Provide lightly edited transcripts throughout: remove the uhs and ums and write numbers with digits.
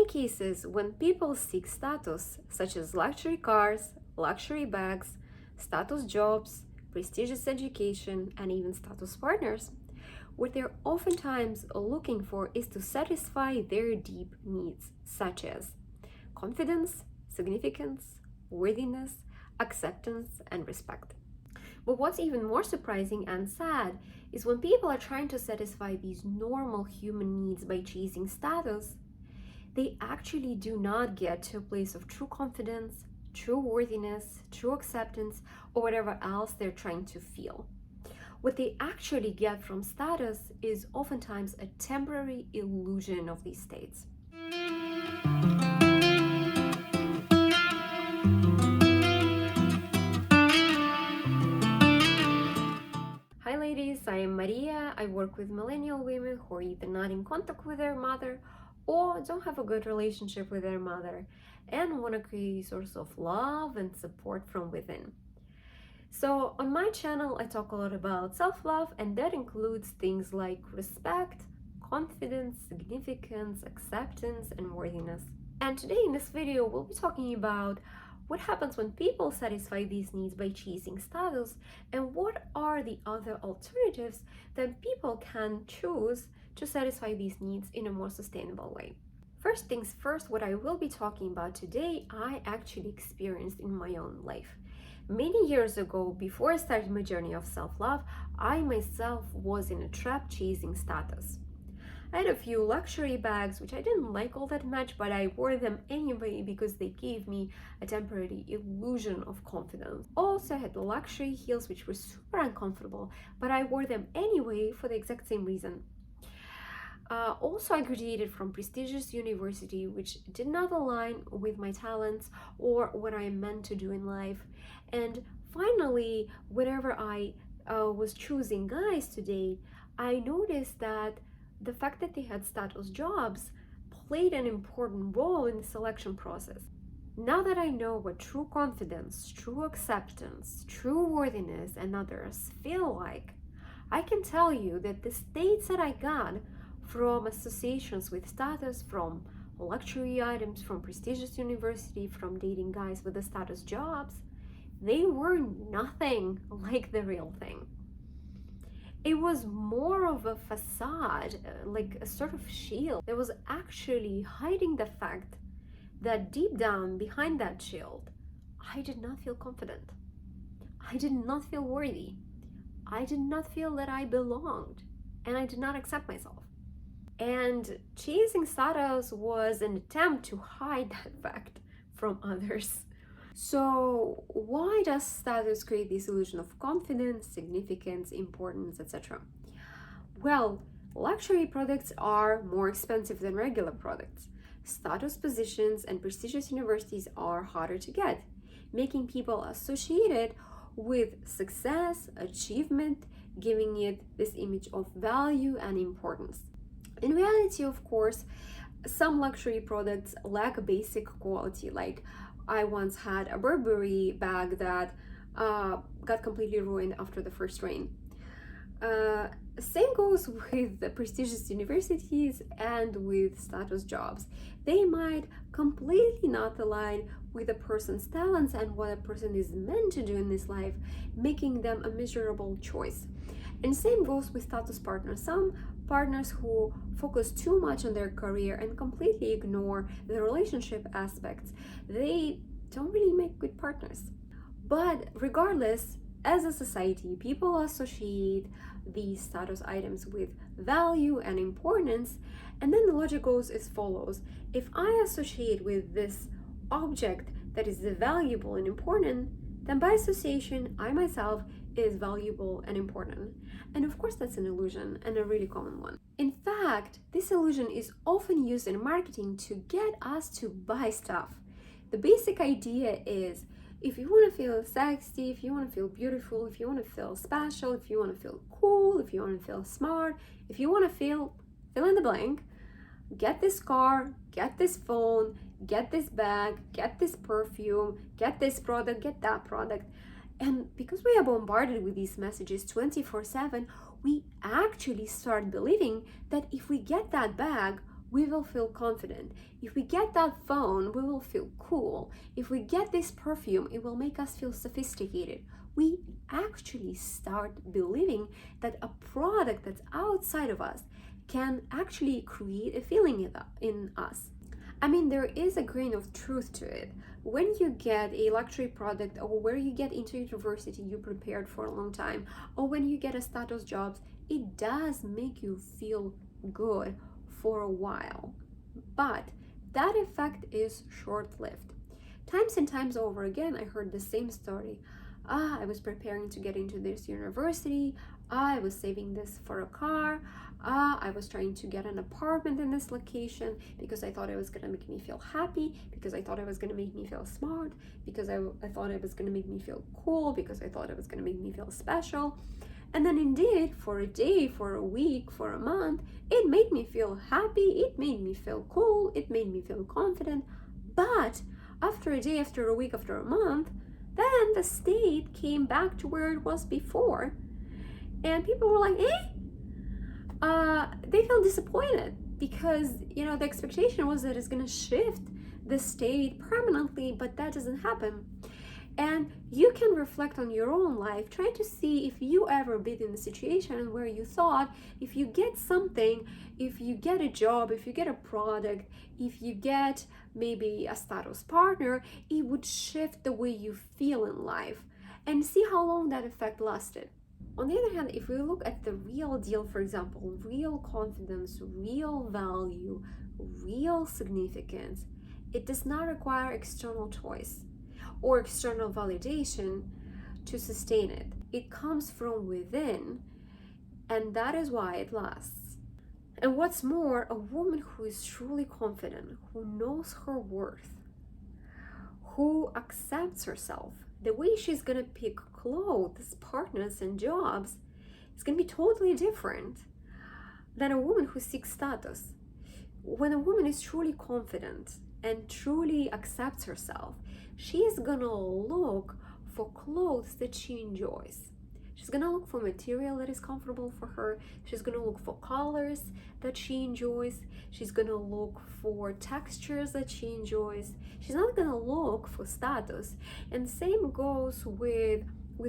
cases, when people seek status, such as luxury cars, luxury bags, status jobs, prestigious education, and even status partners, what they're oftentimes looking for is to satisfy their deep needs, such as confidence, significance, worthiness, acceptance, and respect. But what's even more surprising and sad is when people are trying to satisfy these normal human needs by chasing status, they actually do not get to a place of true confidence, true worthiness, true acceptance, or whatever else they're trying to feel. What they actually get from status is oftentimes a temporary illusion of these states. Hi ladies, I am Maria. I work with millennial women who are either not in contact with their mother or don't have a good relationship with their mother and want to create a source of love and support from within. So on my channel, I talk a lot about self-love, and that includes things like respect, confidence, significance, acceptance, and worthiness. And today in this video, we'll be talking about what happens when people satisfy these needs by chasing status, and what are the other alternatives that people can choose to satisfy these needs in a more sustainable way. First things first, what I will be talking about today, I actually experienced in my own life. Many years ago, before I started my journey of self-love, I myself was in a trap chasing status. I had a few luxury bags, which I didn't like all that much, but I wore them anyway because they gave me a temporary illusion of confidence. Also, I had luxury heels, which were super uncomfortable, but I wore them anyway for the exact same reason. Also, I graduated from prestigious university, which did not align with my talents or what I meant to do in life. And finally, whenever I was choosing guys to date, I noticed that the fact that they had status jobs played an important role in the selection process. Now that I know what true confidence, true acceptance, true worthiness, and others feel like, I can tell you that the states that I got from associations with status, from luxury items, from prestigious university, from dating guys with the status jobs, they were nothing like the real thing. It was more of a facade, like a sort of shield that was actually hiding the fact that deep down behind that shield, I did not feel confident. I did not feel worthy. I did not feel that I belonged, and I did not accept myself. And chasing status was an attempt to hide that fact from others. So why does status create this illusion of confidence, significance, importance, etc.? Well, luxury products are more expensive than regular products. Status positions and prestigious universities are harder to get, making people associated with success, achievement, giving it this image of value and importance. In reality, of course, some luxury products lack basic quality. Like, I once had a Burberry bag that got completely ruined after the first rain. Same goes with the prestigious universities and with status jobs. They might completely not align with a person's talents and what a person is meant to do in this life, making them a miserable choice. And same goes with status partners. Some partners who focus too much on their career and completely ignore the relationship aspects, they don't really make good partners. But regardless, as a society, people associate these status items with value and importance, and then the logic goes as follows. If I associate with this object that is valuable and important, then by association, I myself is valuable and important. And of course, that's an illusion, and a really common one. In fact, this illusion is often used in marketing to get us to buy stuff. The basic idea is, if you want to feel sexy, if you want to feel beautiful, if you want to feel special, if you want to feel cool, if you want to feel smart, if you want to fill in the blank, get this car, get this phone, get this bag, get this perfume, get this product, get that product. And because we are bombarded with these messages 24/7, we actually start believing that if we get that bag we will feel confident. If we get that phone, we will feel cool. If we get this perfume, it will make us feel sophisticated. We actually start believing that a product that's outside of us can actually create a feeling in us. I mean, there is a grain of truth to it. When you get a luxury product, or where you get into university you prepared for a long time, or when you get a status job, it does make you feel good for a while. But that effect is short-lived. Times and times over again, I heard the same story. I was preparing to get into this university. I was saving this for a car. I was trying to get an apartment in this location because I thought it was going to make me feel happy, because I thought it was going to make me feel smart, because I thought it was going to make me feel cool, because I thought it was going to make me feel special. And then indeed, for a day, for a week, for a month, it made me feel happy, it made me feel cool, it made me feel confident. But after a day, after a week, after a month, then the state came back to where it was before. And people were like, they felt disappointed because, the expectation was that it's going to shift the state permanently, but that doesn't happen. And you can reflect on your own life, try to see if you ever been in a situation where you thought if you get something, if you get a job, if you get a product, if you get maybe a status partner, it would shift the way you feel in life, and see how long that effect lasted. On the other hand, if we look at the real deal, for example, real confidence, real value, real significance, it does not require external choice or external validation to sustain it. It comes from within, and that is why it lasts. And what's more, a woman who is truly confident, who knows her worth, who accepts herself, the way she's gonna pick clothes, partners, and jobs is gonna be totally different than a woman who seeks status. When a woman is truly confident and truly accepts herself, she is gonna look for clothes that she enjoys. She's gonna look for material that is comfortable for her. She's gonna look for colors that she enjoys. She's gonna look for textures that she enjoys. She's not gonna look for status. And same goes with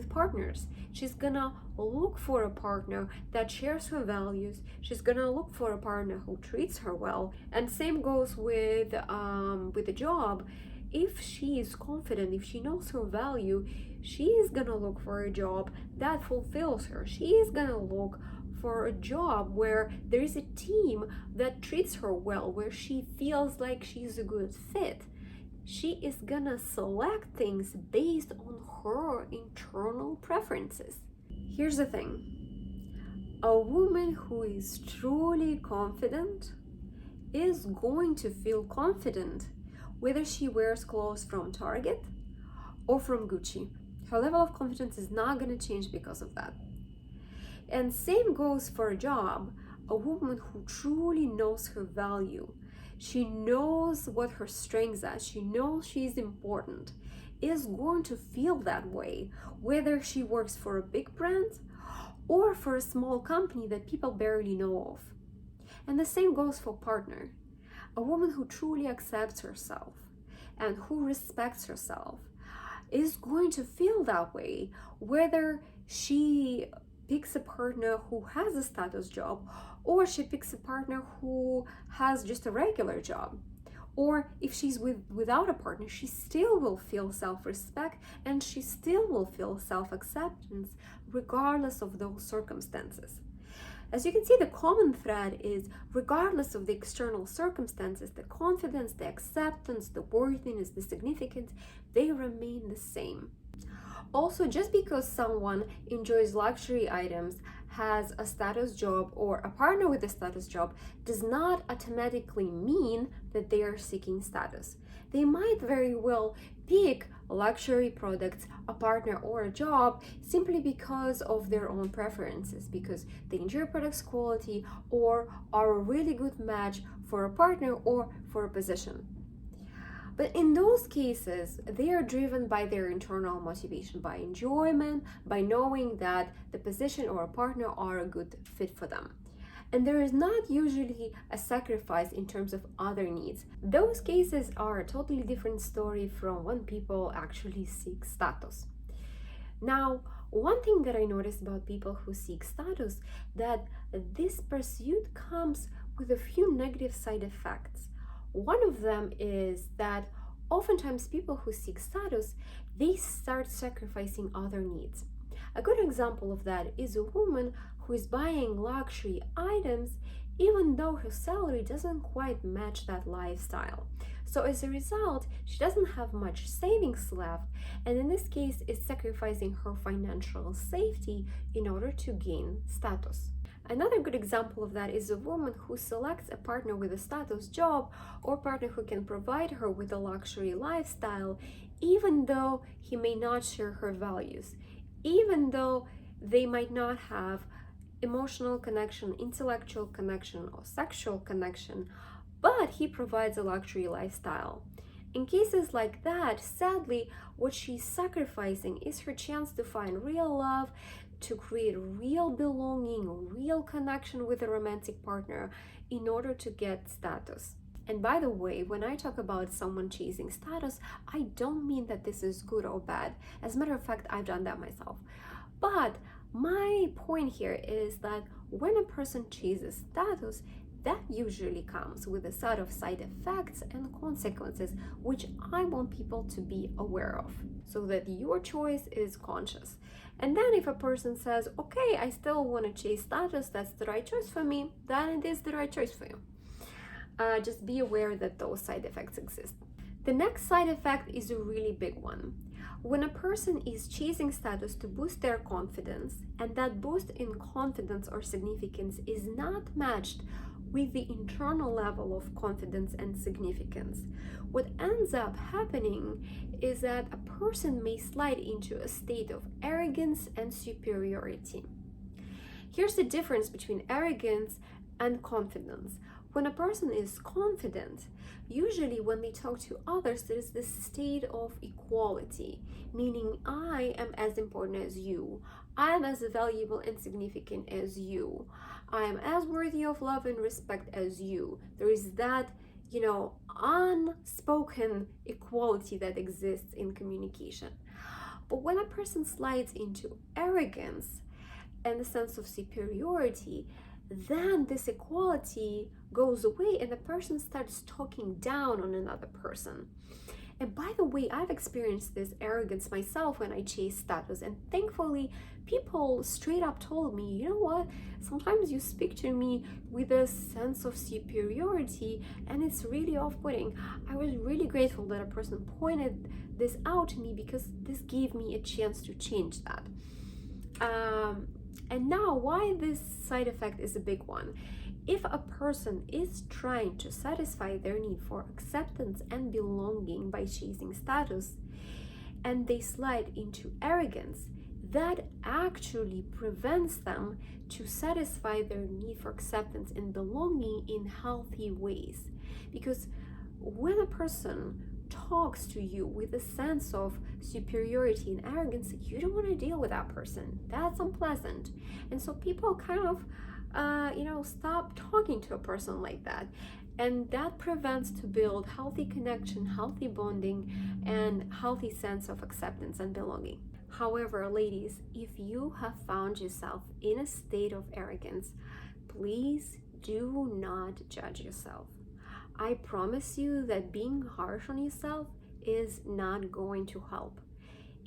partners. She's gonna look for a partner that shares her values. She's gonna look for a partner who treats her well. And same goes with a job. If she is confident, if she knows her value, she is gonna look for a job that fulfills her. She is gonna look for a job where there is a team that treats her well, where she feels like she's a good fit. She is gonna select things based on her internal preferences. Here's the thing. A woman who is truly confident is going to feel confident whether she wears clothes from Target or from Gucci. Her level of confidence is not going to change because of that. And same goes for a job. A woman who truly knows her value, she knows what her strengths are, she knows she's important, is going to feel that way whether she works for a big brand or for a small company that people barely know of. And the same goes for partner. A woman who truly accepts herself and who respects herself is going to feel that way whether she picks a partner who has a status job or she picks a partner who has just a regular job. Or if she's without a partner, she still will feel self-respect and she still will feel self-acceptance regardless of those circumstances. As you can see, the common thread is regardless of the external circumstances, the confidence, the acceptance, the worthiness, the significance, they remain the same. Also, just because someone enjoys luxury items, has a status job, or a partner with a status job, does not automatically mean that they are seeking status. They might very well pick luxury products, a partner, or a job simply because of their own preferences, because they enjoy products' quality or are a really good match for a partner or for a position. But in those cases, they are driven by their internal motivation, by enjoyment, by knowing that the position or a partner are a good fit for them. And there is not usually a sacrifice in terms of other needs. Those cases are a totally different story from when people actually seek status. Now, one thing that I noticed about people who seek status, that this pursuit comes with a few negative side effects. One of them is that oftentimes people who seek status, they start sacrificing other needs. A good example of that is a woman who is buying luxury items even though her salary doesn't quite match that lifestyle. So as a result, she doesn't have much savings left, and in this case is sacrificing her financial safety in order to gain status. Another good example of that is a woman who selects a partner with a status job or partner who can provide her with a luxury lifestyle, even though he may not share her values, even though they might not have emotional connection, intellectual connection, or sexual connection, but he provides a luxury lifestyle. In cases like that, sadly, what she's sacrificing is her chance to find real love, to create real belonging, real connection with a romantic partner in order to get status. And by the way, when I talk about someone chasing status, I don't mean that this is good or bad. As a matter of fact, I've done that myself. But my point here is that when a person chases status, that usually comes with a set of side effects and consequences, which I want people to be aware of, so that your choice is conscious. And then if a person says, okay, I still want to chase status, that's the right choice for me, then it is the right choice for you. Just be aware that those side effects exist. The next side effect is a really big one. When a person is chasing status to boost their confidence, and that boost in confidence or significance is not matched with the internal level of confidence and significance, what ends up happening is that a person may slide into a state of arrogance and superiority. Here's the difference between arrogance and confidence. When a person is confident, usually when they talk to others, there is this state of equality, meaning I am as important as you, I am as valuable and significant as you, I am as worthy of love and respect as you. There is that, unspoken equality that exists in communication. But when a person slides into arrogance and a sense of superiority, then this equality goes away and the person starts talking down on another person. And by the way, I've experienced this arrogance myself when I chase status, and thankfully people straight up told me, you know what, sometimes you speak to me with a sense of superiority and it's really off-putting. I was really grateful that a person pointed this out to me, because this gave me a chance to change that. And now, why this side effect is a big one. If a person is trying to satisfy their need for acceptance and belonging by chasing status, and they slide into arrogance, that actually prevents them to satisfy their need for acceptance and belonging in healthy ways. Because when a person talks to you with a sense of superiority and arrogance, you don't want to deal with that person. That's unpleasant. And so people kind of stop talking to a person like that, and that prevents to build healthy connection, healthy bonding, and healthy sense of acceptance and belonging. However, ladies, if you have found yourself in a state of arrogance, please do not judge yourself. I promise you that being harsh on yourself is not going to help.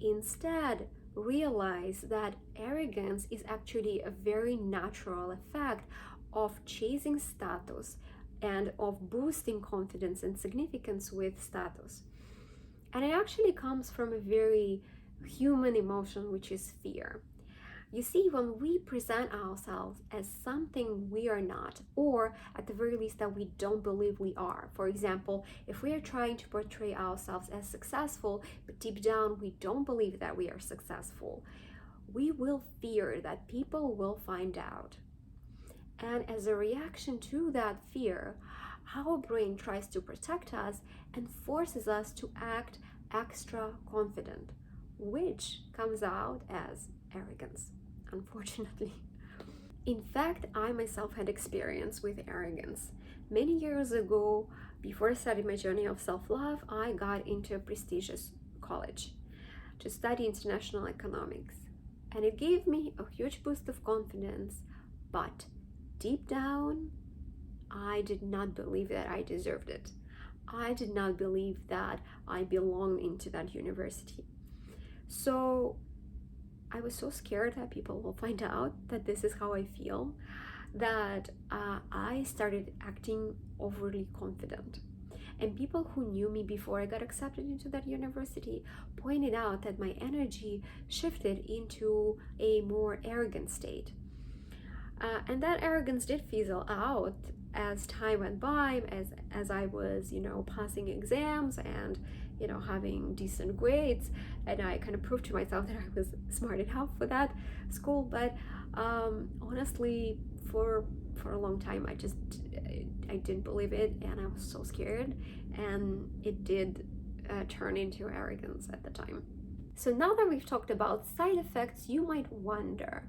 Instead, realize that arrogance is actually a very natural effect of chasing status and of boosting confidence and significance with status. And it actually comes from a very human emotion, which is fear. You see, when we present ourselves as something we are not, or at the very least that we don't believe we are, for example, if we are trying to portray ourselves as successful, but deep down we don't believe that we are successful, we will fear that people will find out. And as a reaction to that fear, our brain tries to protect us and forces us to act extra confident, which comes out as arrogance, unfortunately. In fact, I myself had experience with arrogance. Many years ago, before I started my journey of self-love, I got into a prestigious college to study international economics. And it gave me a huge boost of confidence, but deep down, I did not believe that I deserved it. I did not believe that I belonged into that university. So I was so scared that people will find out that this is how I feel, that I started acting overly confident. And people who knew me before I got accepted into that university pointed out that my energy shifted into a more arrogant state. And that arrogance did fizzle out as time went by, as I was, passing exams and, having decent grades. And I kind of proved to myself that I was smart enough for that school. But honestly, for a long time, I didn't believe it, and I was so scared, and it did turn into arrogance at the time. So now that we've talked about side effects, you might wonder,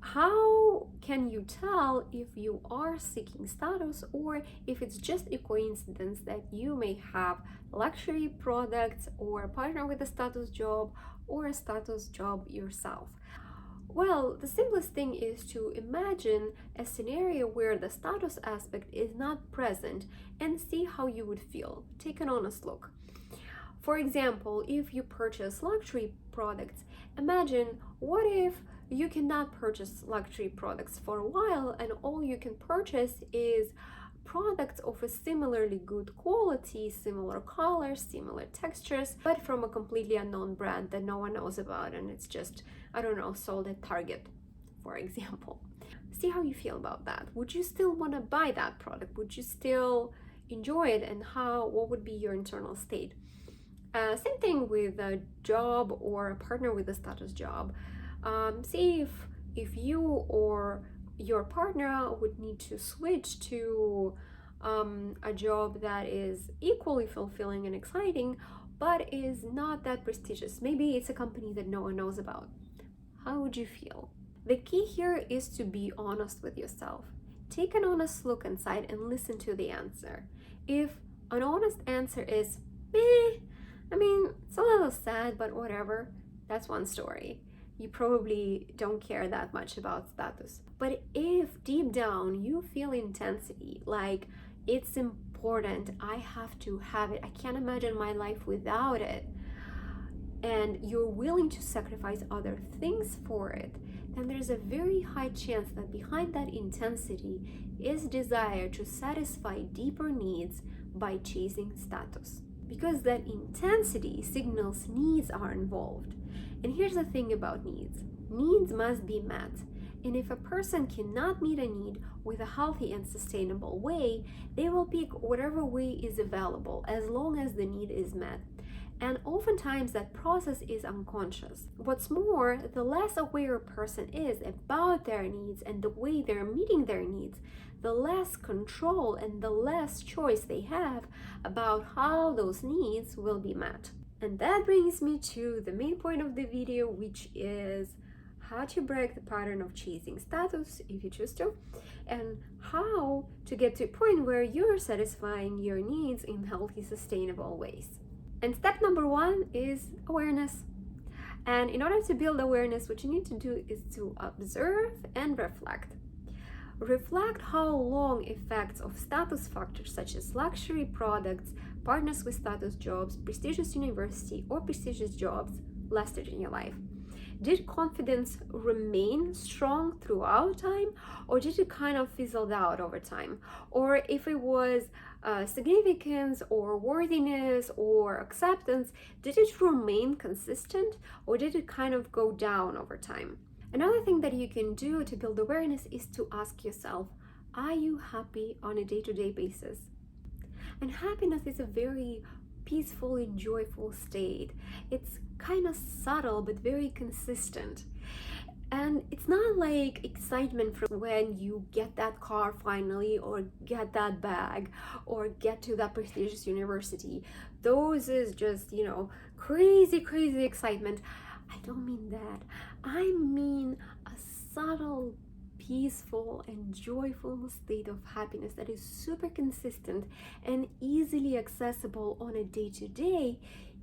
how can you tell if you are seeking status, or if it's just a coincidence that you may have luxury products or a partner with a status job or a status job yourself? Well, the simplest thing is to imagine a scenario where the status aspect is not present and see how you would feel. Take an honest look. For example, if you purchase luxury products, imagine what if you cannot purchase luxury products for a while and all you can purchase is products of a similarly good quality, similar colors, similar textures, but from a completely unknown brand that no one knows about, and it's just, I don't know, sold at Target, for example. See how you feel about that. Would you still want to buy that product? Would you still enjoy it? And what would be your internal state? Same thing with a job or a partner with a status job. See if you or your partner would need to switch to a job that is equally fulfilling and exciting, but is not that prestigious. Maybe it's a company that no one knows about. How would you feel? The key here is to be honest with yourself. Take an honest look inside and listen to the answer. If an honest answer is, it's a little sad, but whatever, that's one story. You probably don't care that much about status. But if deep down you feel intensity, like it's important, I have to have it, I can't imagine my life without it, and you're willing to sacrifice other things for it, then there's a very high chance that behind that intensity is desire to satisfy deeper needs by chasing status. Because that intensity signals needs are involved. And here's the thing about needs. Needs must be met. And if a person cannot meet a need with a healthy and sustainable way, they will pick whatever way is available as long as the need is met. And oftentimes that process is unconscious. What's more, the less aware a person is about their needs and the way they're meeting their needs, the less control and the less choice they have about how those needs will be met. And that brings me to the main point of the video, which is how to break the pattern of chasing status, if you choose to, and how to get to a point where you're satisfying your needs in healthy, sustainable ways. And step number one is awareness. And in order to build awareness, what you need to do is to observe and reflect. Reflect how long effects of status factors such as luxury products, partners with status jobs, prestigious university, or prestigious jobs lasted in your life. Did confidence remain strong throughout time, or did it kind of fizzle out over time? Or if it was significance or worthiness or acceptance, did it remain consistent, or did it kind of go down over time? Another thing that you can do to build awareness is to ask yourself, are you happy on a day-to-day basis? And happiness is a very peaceful and joyful state. It's kind of subtle but very consistent. And it's not like excitement from when you get that car finally, or get that bag, or get to that prestigious university. Those is just, crazy excitement. I don't mean that. I mean a subtle, peaceful and joyful state of happiness that is super consistent and easily accessible on a day-to-day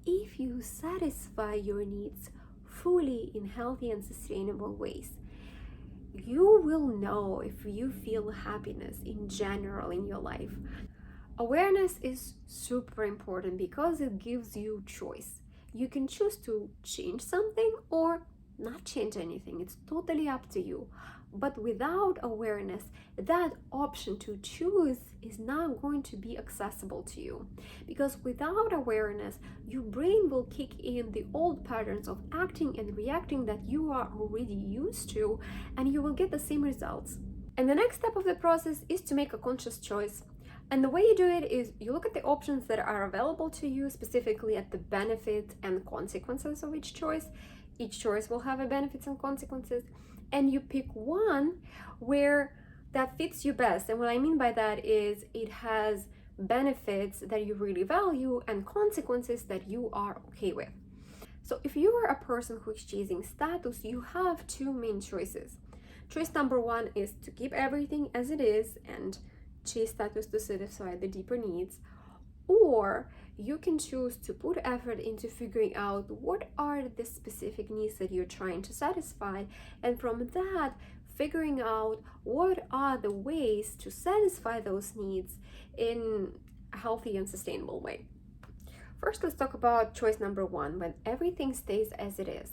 if you satisfy your needs fully in healthy and sustainable ways. You will know if you feel happiness in general in your life. Awareness is super important because it gives you choice. You can choose to change something or not change anything. It's totally up to you. But without awareness, that option to choose is not going to be accessible to you. Because without awareness, your brain will kick in the old patterns of acting and reacting that you are already used to, and you will get the same results. And the next step of the process is to make a conscious choice. And the way you do it is you look at the options that are available to you, specifically at the benefits and consequences of each choice. Each choice will have a benefits and consequences, and you pick one where that fits you best. And what I mean by that is it has benefits that you really value and consequences that you are okay with. So if you are a person who is chasing status, you have two main choices. Choice number one is to keep everything as it is and chase status to satisfy the deeper needs, or you can choose to put effort into figuring out what are the specific needs that you're trying to satisfy, and from that figuring out what are the ways to satisfy those needs in a healthy and sustainable way. First, let's talk about choice number one, when everything stays as it is.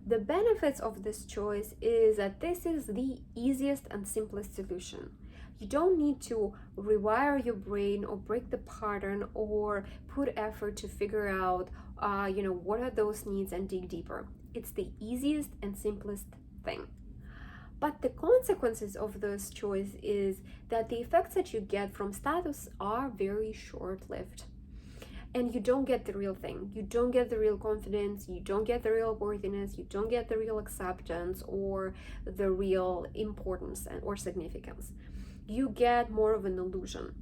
The benefits of this choice is that this is the easiest and simplest solution. You don't need to rewire your brain or break the pattern or put effort to figure out, what are those needs and dig deeper. It's the easiest and simplest thing. But the consequences of this choice is that the effects that you get from status are very short-lived. And you don't get the real thing. You don't get the real confidence, you don't get the real worthiness, you don't get the real acceptance or the real importance or significance. You get more of an illusion.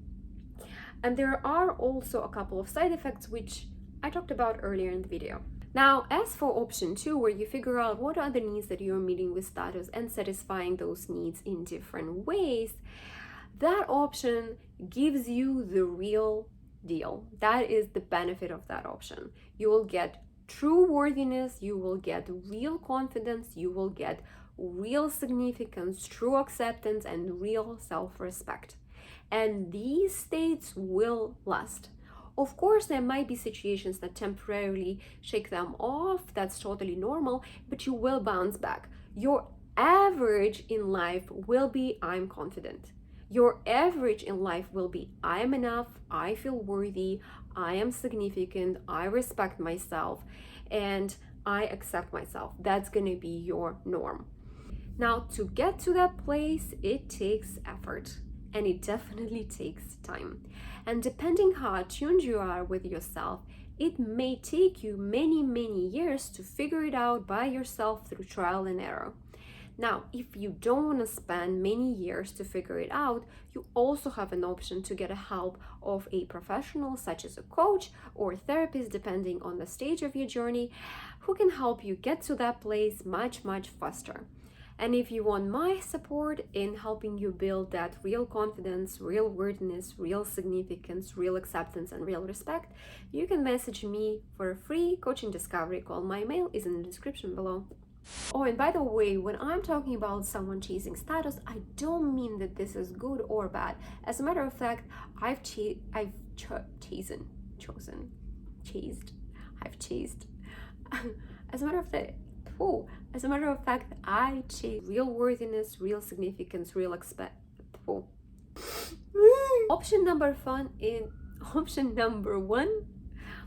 And there are also a couple of side effects which I talked about earlier in the video. Now, as for option two, where you figure out what are the needs that you're meeting with status and satisfying those needs in different ways, that option gives you the real deal. That is the benefit of that option. You will get true worthiness, you will get real confidence, you will get real significance, true acceptance, and real self-respect. And these states will last. Of course, there might be situations that temporarily shake them off. That's totally normal, but you will bounce back. Your average in life will be, I'm confident. Your average in life will be, I am enough, I feel worthy, I am significant, I respect myself, and I accept myself. That's gonna be your norm. Now, to get to that place, it takes effort, and it definitely takes time. And depending how attuned you are with yourself, it may take you many, many years to figure it out by yourself through trial and error. Now, if you don't want to spend many years to figure it out, you also have an option to get a help of a professional, such as a coach or a therapist, depending on the stage of your journey, who can help you get to that place much, much faster. And if you want my support in helping you build that real confidence, real worthiness, real significance, real acceptance, and real respect, you can message me for a free coaching discovery call. My mail is in the description below. Oh, and by the way, when I'm talking about someone chasing status, I don't mean that this is good or bad. As a matter of fact, I've chased. As a matter of fact, I chase real worthiness, real significance, real Option number one